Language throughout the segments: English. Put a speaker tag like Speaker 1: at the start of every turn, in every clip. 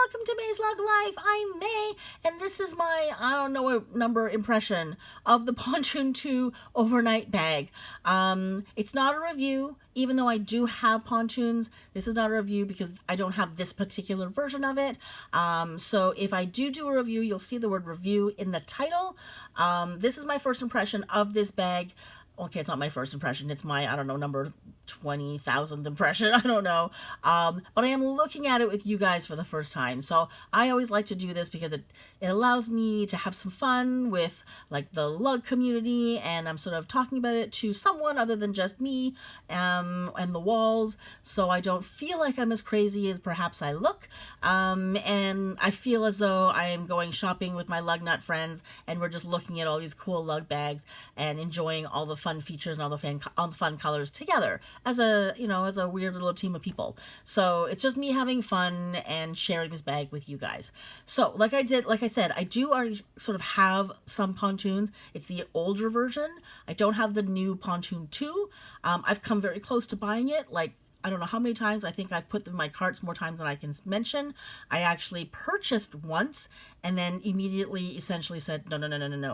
Speaker 1: welcome to May's Lug Life. I'm May, and this is my, I don't know what number impression of the Pontoon 2 overnight bag. It's not a review, even though I do have pontoons. This is not a review because I don't have this particular version of it. So if I do a review, you'll see the word review in the title. This is my first impression of this bag. Okay, it's not my first impression. It's my, I don't know, number 20,000th impression. I don't know. But I am looking at it with you guys for the first time. So I always like to do this because it allows me to have some fun with like the lug community, and I'm sort of talking about it to someone other than just me and the walls. So I don't feel like I'm as crazy as perhaps I look. And I feel as though I am going shopping with my lug nut friends, and we're just looking at all these cool lug bags and enjoying all the fun features and all the fun colors together as a, as a weird little team of people. So it's just me having fun and sharing this bag with you guys. So like I said, I do already sort of have some pontoons. It's the older version. I don't have the new Pontoon 2. I've come very close to buying it. Like, I don't know how many times. I think I've put them in my carts more times than I can mention. I actually purchased once and then immediately essentially said, no,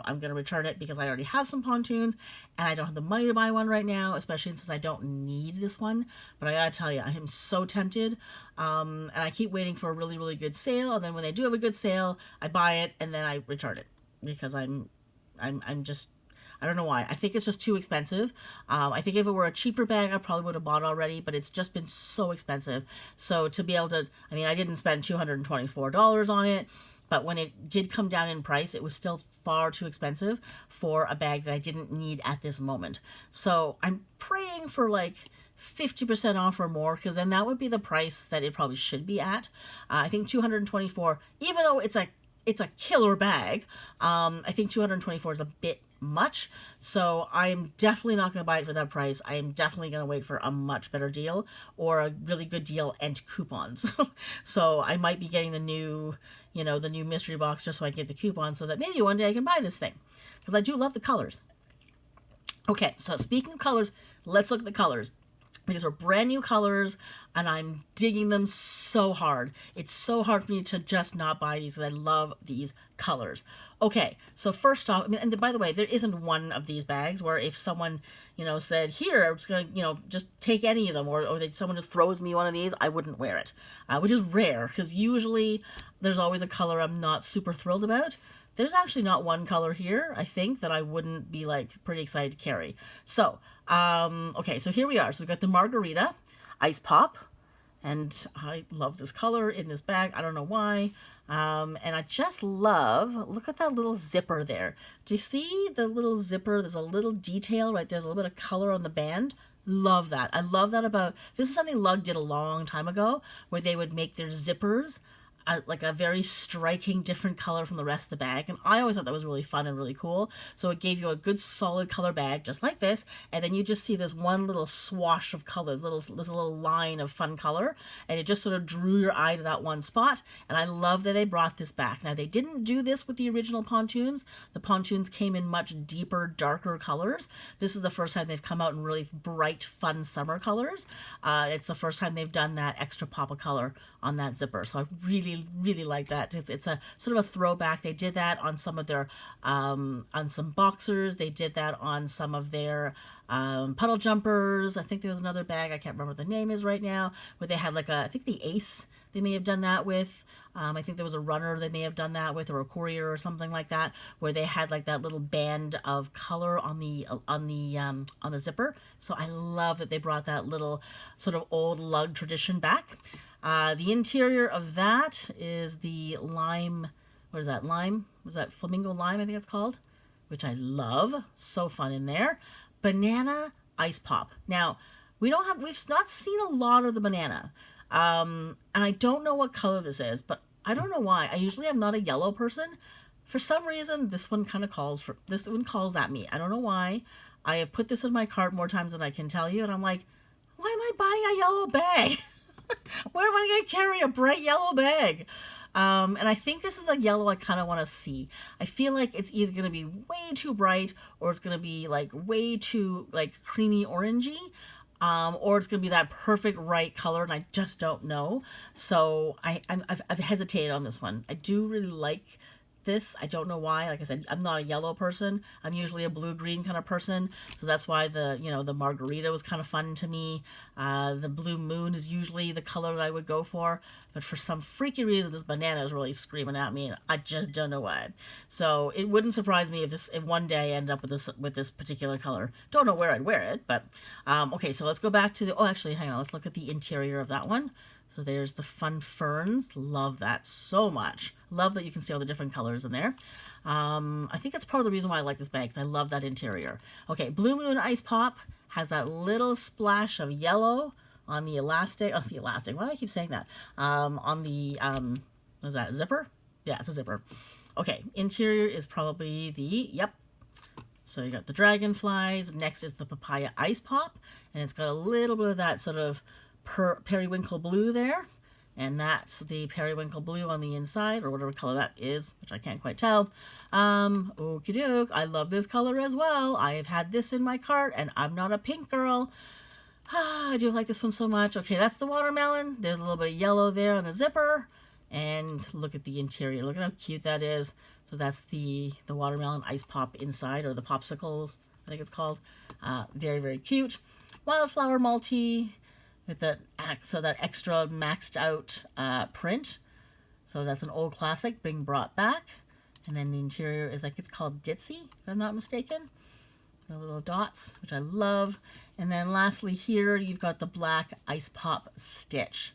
Speaker 1: I'm going to return it because I already have some pontoons and I don't have the money to buy one right now, especially since I don't need this one. But I gotta tell you, I am so tempted. And I keep waiting for a really, really good sale. And then when they do have a good sale, I buy it and then I return it because I'm just, I don't know why. I think it's just too expensive. I think if it were a cheaper bag, I probably would have bought it already, but it's just been so expensive. So to be able to, I mean, I didn't spend $224 on it, but when it did come down in price, it was still far too expensive for a bag that I didn't need at this moment. So I'm praying for like 50% off or more, because then that would be the price that it probably should be at. I think $224, even though it's a killer bag, I think $224 is a bit much. So I'm definitely not going to buy it for that price. I am definitely going to wait for a much better deal or a really good deal and coupons. So I might be getting the new, the new mystery box just so I can get the coupon so that maybe one day I can buy this thing, because I do love the colors. Okay, so speaking of colors, let's look at the colors. These are brand new colors, and I'm digging them so hard. It's so hard for me to just not buy these, because I love these colors. Okay, so first off, I mean, and by the way, there isn't one of these bags where if someone, said, here, I'm just going to, just take any of them, or that someone just throws me one of these, I wouldn't wear it, which is rare, because usually there's always a color I'm not super thrilled about. There's actually not one color here, I think, that I wouldn't be, pretty excited to carry. So, okay, so here we are. So we've got the Margarita Ice Pop, and I love this color in this bag. I don't know why. And I just love, look at that little zipper there. Do you see the little zipper? There's a little detail right there. There's a little bit of color on the band. Love that. I love that about, this is something Lug did a long time ago, where they would make their zippers like a very striking different color from the rest of the bag, and I always thought that was really fun and really cool. So it gave you a good solid color bag just like this, and then you just see this one little swash of color, this little line of fun color, and it just sort of drew your eye to that one spot. And I love that they brought this back. Now, they didn't do this with the original pontoons. The pontoons came in much deeper, darker colors. This is the first time they've come out in really bright, fun summer colors. It's the first time they've done that extra pop of color on that zipper, so I really like that. It's a sort of a throwback. They did that on some of their on some boxers. They did that on some of their puddle jumpers. I think there was another bag, I can't remember what the name is right now, where they had I think the Ace they may have done that with. I think there was a runner they may have done that with, or a courier or something like that, where they had that little band of color on the zipper. So I love that they brought that little sort of old lug tradition back. The interior of that is the lime, what is that, lime? Was that flamingo lime, I think it's called, which I love. So fun in there. Banana Ice Pop. Now, we've not seen a lot of the banana. And I don't know what color this is, but I don't know why. I usually am not a yellow person. For some reason, this one calls at me. I don't know why. I have put this in my cart more times than I can tell you, and I'm like, why am I buying a yellow bag? Where am I going to carry a bright yellow bag? And I think this is the yellow I kind of want to see. I feel like it's either going to be way too bright, or it's going to be way too creamy orangey. or it's going to be that perfect right color, and I just don't know. So I've hesitated on this one. I do really like this. I don't know why. Like I said, I'm not a yellow person. I'm usually a blue-green kind of person. So that's why the margarita was kind of fun to me. The blue moon is usually the color that I would go for. But for some freaky reason, this banana is really screaming at me, and I just don't know why. So it wouldn't surprise me if one day I end up with this particular color. Don't know where I'd wear it, but okay. So let's go back to actually, hang on. Let's look at the interior of that one. So there's the fun ferns. Love that so much. Love that you can see all the different colors in there. I think that's part of the reason why I like this bag, because I love that interior. Okay, Blue Moon Ice Pop has that little splash of yellow on the elastic. Oh, the elastic. Why do I keep saying that? On the, what is that, zipper? Yeah, it's a zipper. Okay, interior is probably yep. So you got the dragonflies. Next is the Papaya Ice Pop. And it's got a little bit of that sort of periwinkle blue there, and that's the periwinkle blue on the inside, or whatever color that is, which I can't quite tell. Okie doke, I love this color as well. I have had this in my cart, and I'm not a pink girl. I do like this one so much. Okay, that's the watermelon. There's a little bit of yellow there on the zipper, and look at the interior. Look at how cute that is. So that's the watermelon ice pop inside, or the popsicles, I think it's called. Very, very cute. Wildflower multi with that extra maxed out print. So that's an old classic being brought back. And then the interior is it's called Ditzy, if I'm not mistaken. The little dots, which I love. And then lastly here, you've got the black Ice Pop Stitch.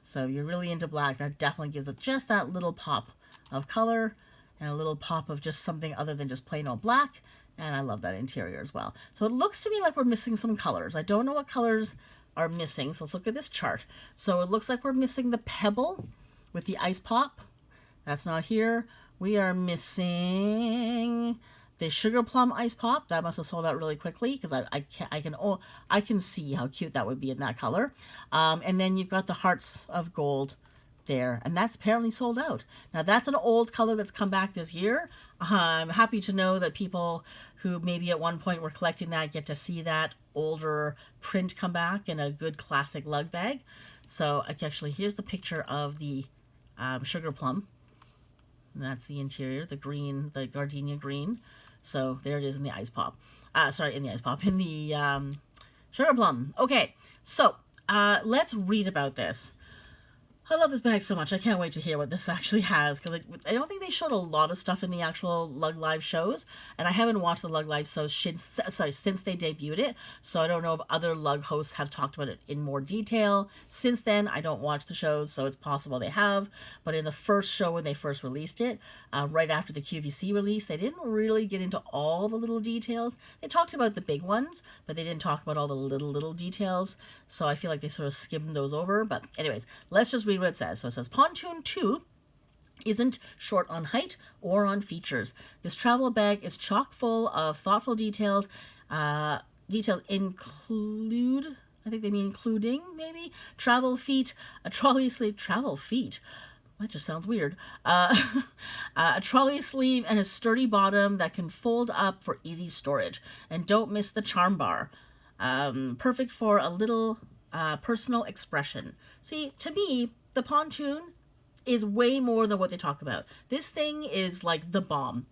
Speaker 1: So if you're really into black, that definitely gives it just that little pop of color and a little pop of just something other than just plain old black. And I love that interior as well. So it looks to me like we're missing some colors. I don't know what colors are missing. So let's look at this chart. So it looks like we're missing the Pebble with the Ice Pop. That's not here. We are missing the Sugar Plum Ice Pop. That must have sold out really quickly, because I can see how cute that would be in that color. And then you've got the Hearts of Gold there, and that's apparently sold out. Now that's an old color that's come back this year. I'm happy to know that people who maybe at one point were collecting that get to see that older print come back in a good classic lug bag. So actually, here's the picture of the Sugar Plum. And that's the interior, the green, the gardenia green. So there it is in the Ice Pop. In the Sugar Plum. Okay, so let's read about this. I love this bag so much. I can't wait to hear what this actually has, because I don't think they showed a lot of stuff in the actual Lug Live shows, and I haven't watched the Lug Live shows since they debuted it, so I don't know if other Lug hosts have talked about it in more detail. Since then, I don't watch the shows, so it's possible they have, but in the first show when they first released it, right after the QVC release, they didn't really get into all the little details. They talked about the big ones, but they didn't talk about all the little details, so I feel like they sort of skimmed those over. But anyways, let's just read what it says. So it says, Pontoon 2 isn't short on height or on features. This travel bag is chock full of thoughtful details. Details include, I think they mean including, maybe, travel feet, a trolley sleeve, travel feet. That just sounds weird. A trolley sleeve and a sturdy bottom that can fold up for easy storage. And don't miss the charm bar. Perfect for a little personal expression. See, to me, the Pontoon is way more than what they talk about. This thing is like the bomb.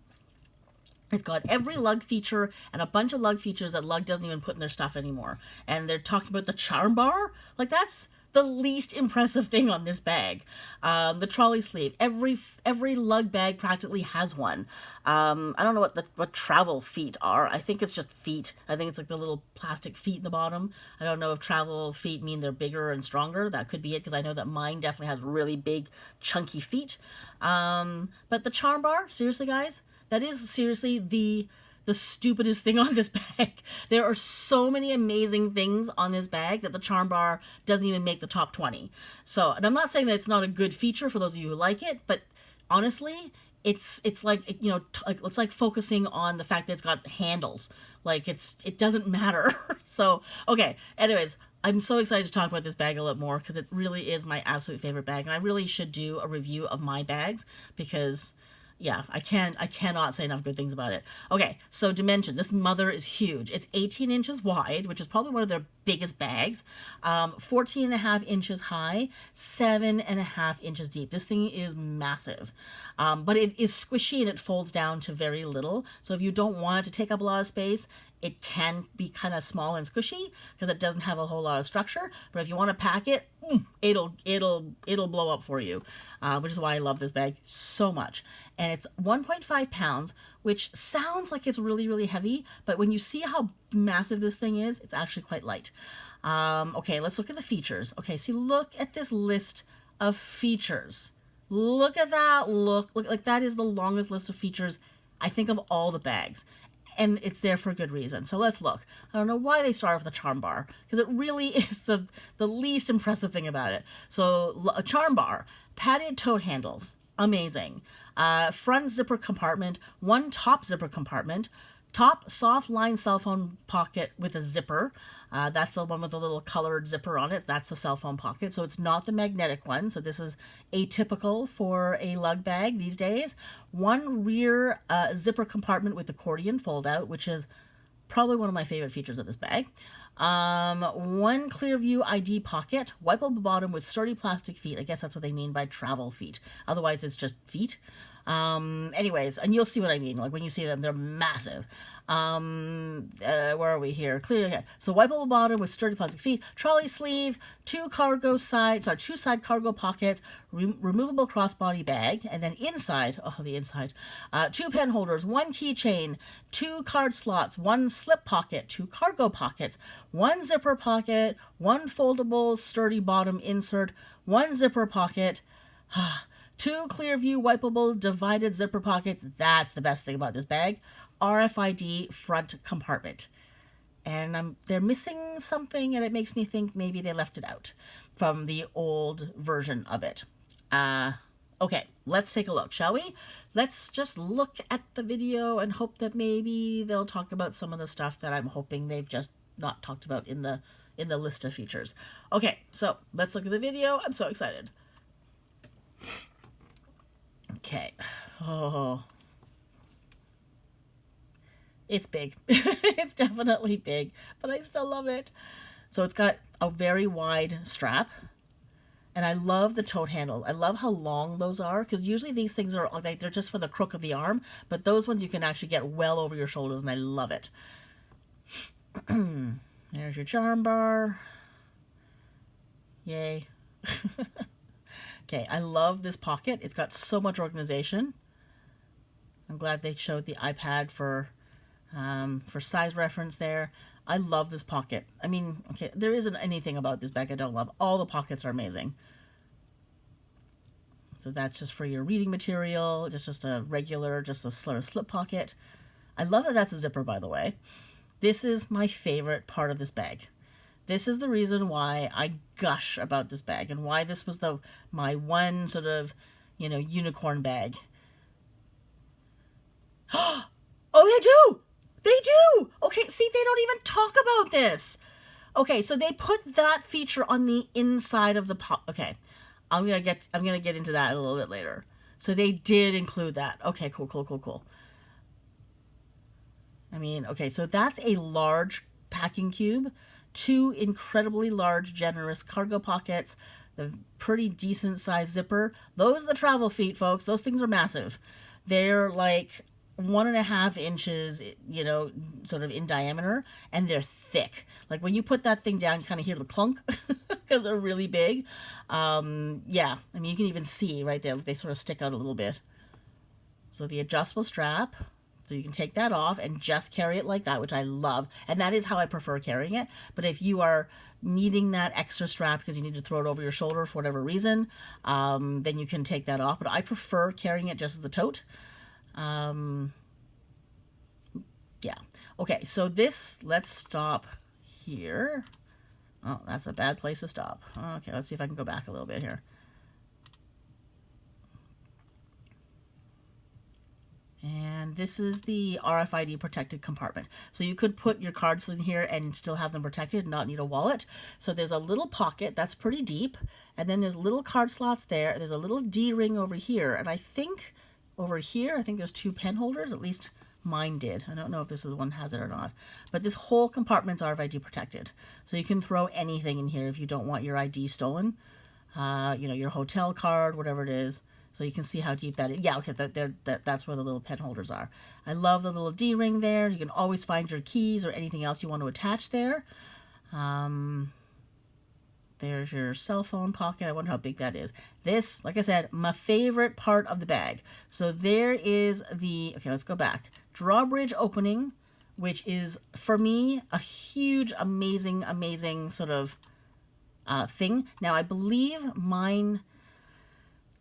Speaker 1: It's got every lug feature and a bunch of lug features that Lug doesn't even put in their stuff anymore. And they're talking about the charm bar. Like, that's the least impressive thing on this bag. The trolley sleeve. Every lug bag practically has one. I don't know what travel feet are. I think it's just feet. I think it's like the little plastic feet in the bottom. I don't know if travel feet mean they're bigger and stronger. That could be it, because I know that mine definitely has really big, chunky feet. But the charm bar, seriously, guys, that is seriously the stupidest thing on this bag. There are so many amazing things on this bag that the charm bar doesn't even make the top 20. So, and I'm not saying that it's not a good feature for those of you who like it, but honestly, it's like, it's like focusing on the fact that it's got handles. Like, it doesn't matter. So, okay. Anyways, I'm so excited to talk about this bag a lot more, because it really is my absolute favorite bag. And I really should do a review of my bags, because Yeah, I cannot say enough good things about it. Okay, so dimension. This mother is huge. It's 18 inches wide, which is probably one of their biggest bags. 14 and a half inches high, 7.5 inches deep. This thing is massive. But it is squishy and it folds down to very little. So if you don't want it to take up a lot of space, it can be kind of small and squishy because it doesn't have a whole lot of structure. But if you want to pack it, it'll blow up for you, which is why I love this bag so much. And it's 1.5 pounds, which sounds like it's really, really heavy, but when you see how massive this thing is, it's actually quite light. Okay, let's look at the features. Okay, see, look at this list of features. Look at that. Look like that is the longest list of features, I think, of all the bags. And it's there for a good reason. So let's look. I don't know why they start with a charm bar, because it really is the least impressive thing about it. So a charm bar, padded tote handles, amazing. Front zipper compartment, one top zipper compartment, top soft line cell phone pocket with a zipper. That's the one with the little colored zipper on it. That's the cell phone pocket. So it's not the magnetic one. So this is atypical for a lug bag these days. One rear zipper compartment with accordion fold out, which is probably one of my favorite features of this bag. One clear view ID pocket, wipeable bottom with sturdy plastic feet. I guess that's what they mean by travel feet. Otherwise, it's just feet. Anyways, and you'll see what I mean. Like when you see them, they're massive. Where are we here? Clearly, okay. So wipeable bottom with sturdy plastic feet, trolley sleeve, two side cargo pockets, removable crossbody bag, and then inside, two pen holders, one keychain, two card slots, one slip pocket, two cargo pockets, one zipper pocket, one foldable sturdy bottom insert, one zipper pocket, two clear view wipeable divided zipper pockets. That's the best thing about this bag. RFID front compartment. And they're missing something, and it makes me think maybe they left it out from the old version of it. Okay, let's take a look, shall we? Let's just look at the video and hope that maybe they'll talk about some of the stuff that I'm hoping they've just not talked about in the list of features. Okay, so let's look at the video. I'm so excited. Okay. Oh, it's big. It's definitely big, but I still love it. So it's got a very wide strap, and I love the tote handle. I love how long those are, because usually these things are like they're just for the crook of the arm, but those ones you can actually get well over your shoulders, and I love it. There's your charm bar. Yay. Okay, I love this pocket. It's got so much organization. I'm glad they showed the iPad for size reference there. I love this pocket. I mean, okay, there isn't anything about this bag I don't love. All the pockets are amazing. So that's just for your reading material, just a regular, just a slip pocket. I love that that's a zipper, by the way. This is my favorite part of this bag. This is the reason why I gush about this bag and why this was my one sort of, unicorn bag. Oh, they do! They do! Okay, see, they don't even talk about this. Okay, so they put that feature on the inside of the okay. I'm gonna get into that a little bit later. So they did include that. Okay, cool. I mean, okay, so that's a large packing cube, two incredibly large, generous cargo pockets, the pretty decent size zipper. Those are the travel feet, folks. Those things are massive. They're like 1.5 inches, sort of in diameter, and they're thick. Like when you put that thing down, you kind of hear the clunk because they're really big. Yeah, I mean, you can even see right there, they sort of stick out a little bit. So the adjustable strap, so you can take that off and just carry it like that, which I love. And that is how I prefer carrying it. But if you are needing that extra strap because you need to throw it over your shoulder for whatever reason, then you can take that off. But I prefer carrying it just as the tote. Yeah. Okay, so let's stop here. Oh, that's a bad place to stop. Okay, let's see if I can go back a little bit here. And this is the RFID protected compartment. So you could put your cards in here and still have them protected and not need a wallet. So there's a little pocket that's pretty deep. And then there's little card slots there. There's a little D-ring over here. And I think over here, I think there's 2 pen holders, at least mine did. I don't know if this is one has it or not. But this whole compartment's RFID protected. So you can throw anything in here if you don't want your ID stolen. You know, your hotel card, whatever it is. So you can see how deep that is. Yeah, okay, that's where the little pen holders are. I love the little D-ring there. You can always find your keys or anything else you want to attach there. There's your cell phone pocket. I wonder how big that is. This, like I said, my favorite part of the bag. So there is the, okay, let's go back. Drawbridge opening, which is, for me, a huge, amazing, amazing sort of thing. Now, I believe mine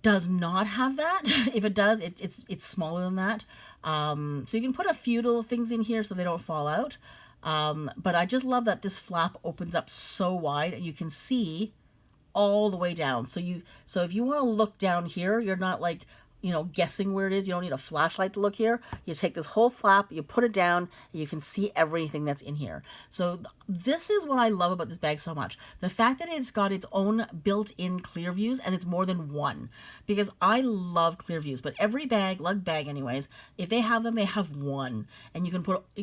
Speaker 1: does not have that. If it does, it's smaller than that. So you can put a few little things in here so they don't fall out. But I just love that this flap opens up so wide and you can see all the way down. So if you want to look down here, you're not like, you know, guessing where it is. You don't need a flashlight to look here. You take this whole flap, you put it down, and you can see everything that's in here. So this is what I love about this bag so much. The fact that it's got its own built-in clear views, and it's more than one. Because I love clear views, but every bag, lug bag anyways, if they have them, they have one. And you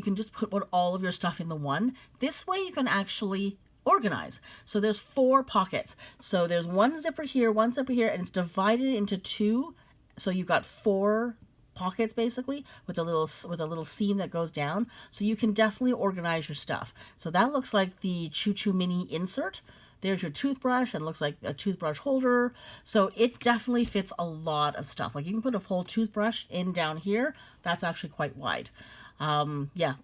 Speaker 1: can just put all of your stuff in the one. This way you can actually organize. So there's 4 pockets. So there's one zipper here, and it's divided into 2. So you've got 4 pockets basically with a little seam that goes down. So you can definitely organize your stuff. So that looks like the Choo Choo Mini insert. There's your toothbrush, and it looks like a toothbrush holder. So it definitely fits a lot of stuff. Like you can put a full toothbrush in down here. That's actually quite wide. Yeah,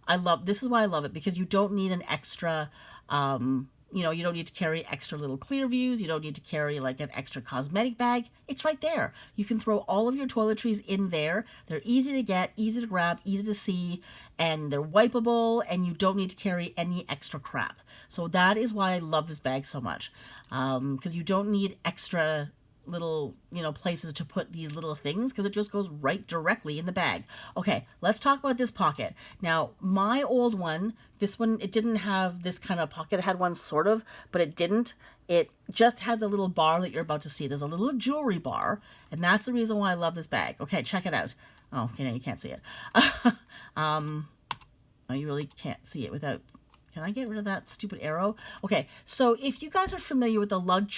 Speaker 1: this is why I love it, because you don't need an extra, you know, you don't need to carry extra little clear views. You don't need to carry like an extra cosmetic bag. It's right there. You can throw all of your toiletries in there. They're easy to get, easy to grab, easy to see, and they're wipeable, and you don't need to carry any extra crap. So that is why I love this bag so much, because you don't need extra little, you know, places to put these little things, because it just goes right directly in the bag. Okay, let's talk about this pocket. Now, my old one, this one, it didn't have this kind of pocket. It had one sort of, but it didn't. It just had the little bar that you're about to see. There's a little jewelry bar, and that's the reason why I love this bag. Okay, check it out. Oh, you know, you can't see it. No, you really can't see it without... Can I get rid of that stupid arrow? Okay, so if you guys are familiar with the Lug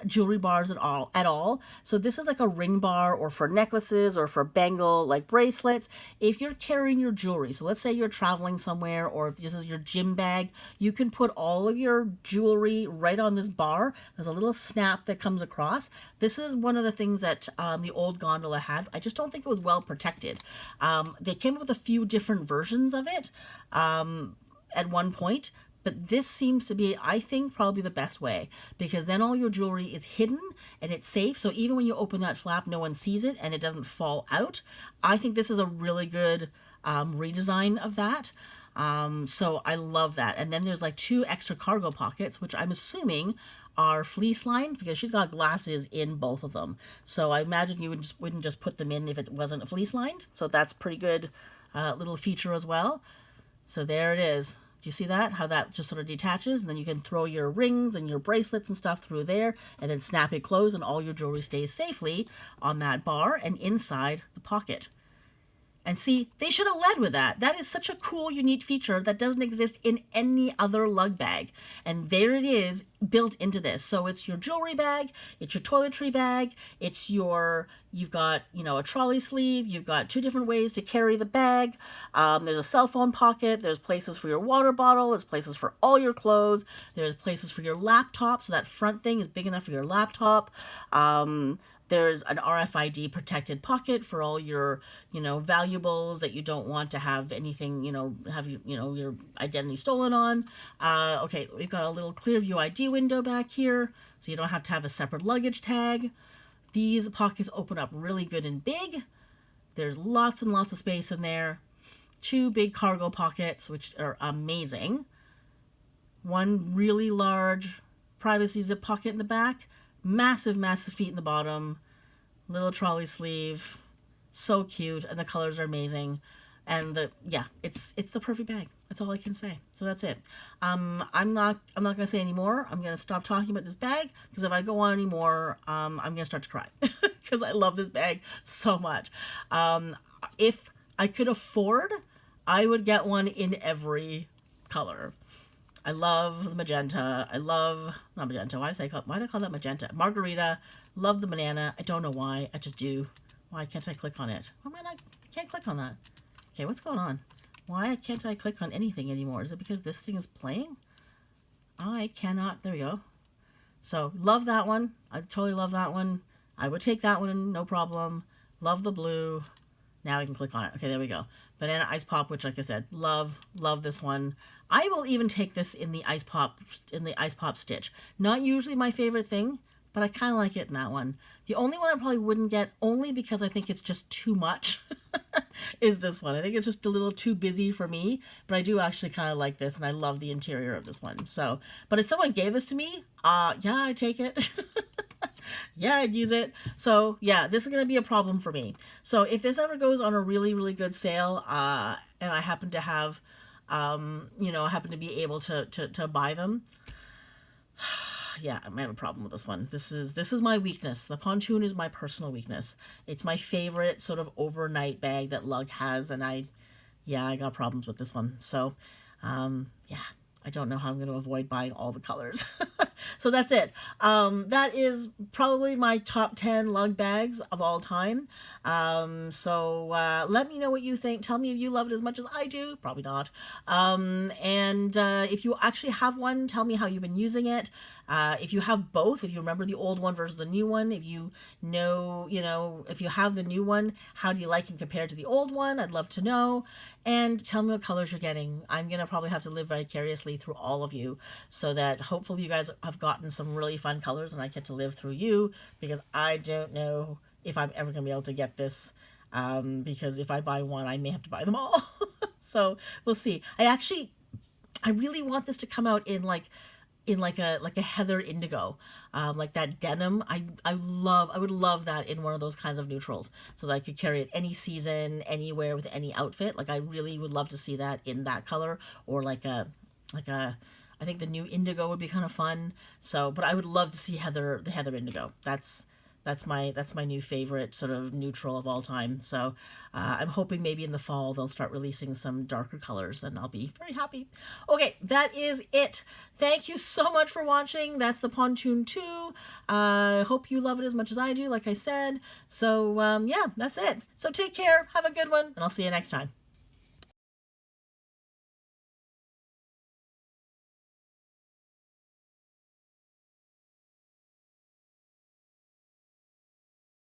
Speaker 1: jewelry bars at all. So this is like a ring bar, or for necklaces, or for bangle, like bracelets. If you're carrying your jewelry, so let's say you're traveling somewhere, or if this is your gym bag, you can put all of your jewelry right on this bar. There's a little snap that comes across. This is one of the things that the old gondola had. I just don't think it was well protected. They came up with a few different versions of it at one point, but this seems to be, I think, probably the best way, because then all your jewelry is hidden and it's safe. So even when you open that flap, no one sees it and it doesn't fall out. I think this is a really good redesign of that. So I love that. And then there's like 2 extra cargo pockets, which I'm assuming are fleece lined, because she's got glasses in both of them. So I imagine you wouldn't just put them in if it wasn't fleece lined. So that's pretty good little feature as well. So there it is. Do you see that? How that just sort of detaches, and then you can throw your rings and your bracelets and stuff through there, and then snap it closed, and all your jewelry stays safely on that bar and inside the pocket. And see, they should have led with that. That is such a cool, unique feature that doesn't exist in any other lug bag. And there it is, built into this. So it's your jewelry bag, it's your toiletry bag, it's your, you've got, you know, a trolley sleeve, you've got 2 different ways to carry the bag. There's a cell phone pocket, there's places for your water bottle, there's places for all your clothes, there's places for your laptop, so that front thing is big enough for your laptop. There's an RFID protected pocket for all your, you know, valuables that you don't want to have anything, you know, your identity stolen on. Okay, we've got a little clear view ID window back here, so you don't have to have a separate luggage tag. These pockets open up really good and big. There's lots and lots of space in there. 2 big cargo pockets, which are amazing. 1 really large privacy zip pocket in the back. Massive, massive feet in the bottom. Little trolley sleeve. So cute. And the colors are amazing. And it's the perfect bag. That's all I can say. So that's it. I'm not going to say any more. I'm going to stop talking about this bag, because if I go on anymore, I'm going to start to cry. because I love this bag so much. If I could afford, I would get one in every color. I love the magenta. I love, not magenta, why did I call that magenta? Margarita. Love the banana. I don't know why. I just do. Why can't I click on it? Why am I not? I can't click on that. Okay, what's going on? Why can't I click on anything anymore? Is it because this thing is playing? I cannot. There we go. So, love that one. I totally love that one. I would take that one, no problem. Love the blue. Now I can click on it. Okay, there we go. Banana Ice Pop, which, like I said, love this one. I will even take this in the Ice Pop stitch. Not usually my favorite thing, but I kind of like it in that one. The only one I probably wouldn't get, only because I think it's just too much, is this one. I think it's just a little too busy for me, but I do actually kind of like this, and I love the interior of this one. So, but if someone gave this to me, yeah, I'd take it. Yeah, I'd use it. So, yeah, this is going to be a problem for me. So, if this ever goes on a really, really good sale, and I happen to have, happen to be able to buy them, yeah, I might have a problem with this one. This is my weakness. The pontoon is my personal weakness. It's my favorite sort of overnight bag that Lug has, and I got problems with this one. So, yeah, I don't know how I'm going to avoid buying all the colors. So that's it. That is probably my top 10 Lug bags of all time. So let me know what you think. Tell me if you love it as much as I do. Probably not. And if you actually have one, tell me how you've been using it. If you have both, if you remember the old one versus the new one, if you know, if you have the new one, how do you like it compared to the old one? I'd love to know. And tell me what colors you're getting. I'm going to probably have to live vicariously through all of you, so that hopefully you guys have gotten some really fun colors and I get to live through you, because I don't know if I'm ever going to be able to get this, because if I buy one, I may have to buy them all. So we'll see. I really want this to come out in like a heather indigo, like that denim. I would love that in one of those kinds of neutrals, so that I could carry it any season, anywhere, with any outfit. Like, I really would love to see that in that color, or I think the new indigo would be kind of fun. So, but I would love to see the heather indigo. That's my new favorite sort of neutral of all time. So I'm hoping maybe in the fall they'll start releasing some darker colors, and I'll be very happy. Okay, that is it. Thank you so much for watching. That's the Pontoon 2. I hope you love it as much as I do, like I said. So yeah, that's it. So take care, have a good one, and I'll see you next time.